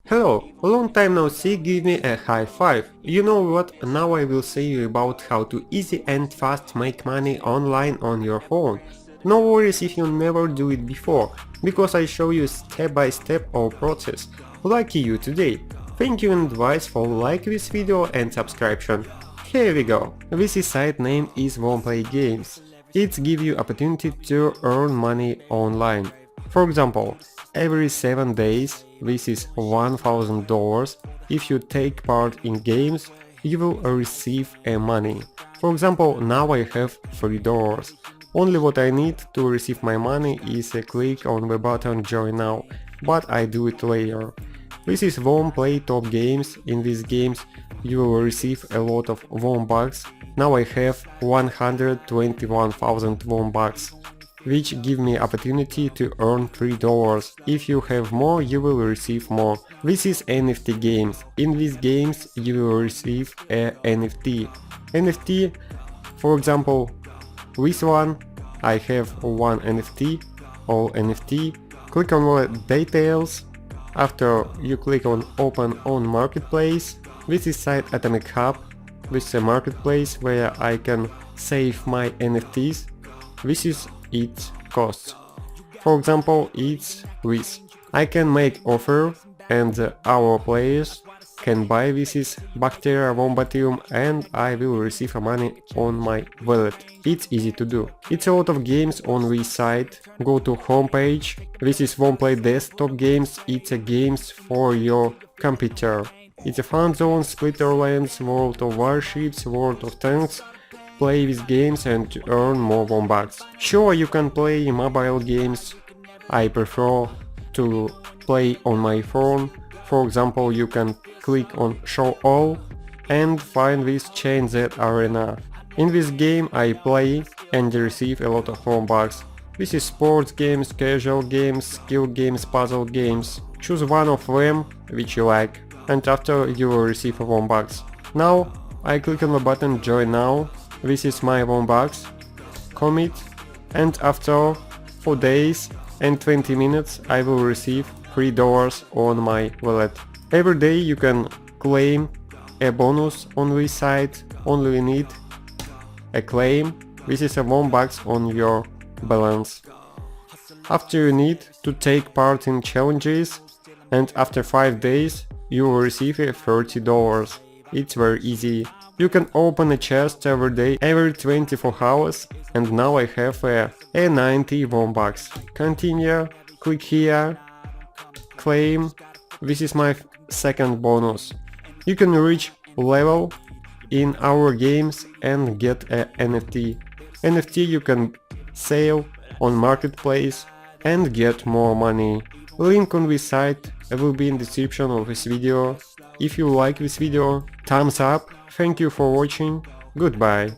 Hello, long time no see, give me a high five. You know what, now I will say you about how to easy and fast make money online on your phone. No worries if you never do it before, because I show you step by step our process. Lucky you today. Thank you in advance for like this video and subscription. Here we go. This site name is WonPlay Games. It gives you opportunity to earn money online. For example, every 7 days, this is $1,000. If you take part in games, you will receive money. For example, now I have $3. Only what I need to receive my money is a click on the button join now, but I do it later. This is WonPlay Top Games. In these games you will receive a lot of Wonbucks. Now I have 121,000 Wonbucks, which give me opportunity to earn $3. If you have more, you will receive more. This is NFT games. In these games you will receive a NFT. NFT, for example, this one, I have one NFT, all NFT. Click on the details. After you click on open on marketplace, this is site Atomic Hub. This is a marketplace where I can save my NFTs. This is its costs. For example, it's this. I can make offer and our players can buy this is Bacteria Wombatium and I will receive money on my wallet. It's easy to do. It's a lot of games on this site. Go to homepage. This is WonPlay Desktop Games. It's a games for your computer. It's a Fun Zone, Splitterlands, World of Warships, World of Tanks. Play these games and earn more Wonbucks. Sure, you can play mobile games. I prefer to play on my phone. For example, you can click on Show All and find this Chain Z Arena. In this game I play and receive a lot of Wonbucks. This is sports games, casual games, skill games, puzzle games. Choose one of them which you like, and after you will receive Wonbucks. Now I click on the button Join Now. This is my Wonbucks. Commit, and after 4 days and 20 minutes I will receive $3 on my wallet. Every day you can claim a bonus on this site. Only you need a claim. This is a Wonbucks on your balance. After you need to take part in challenges, and after 5 days you will receive $30. It's very easy. You can open a chest every day, every 24 hours, and now I have a 90 Wonbucks. Continue, click here, claim. This is my second bonus. You can reach level in our games and get a NFT. NFT you can sell on marketplace and get more money. Link on this site will be in description of this video. If you like this video, thumbs up. Thank you for watching. Goodbye.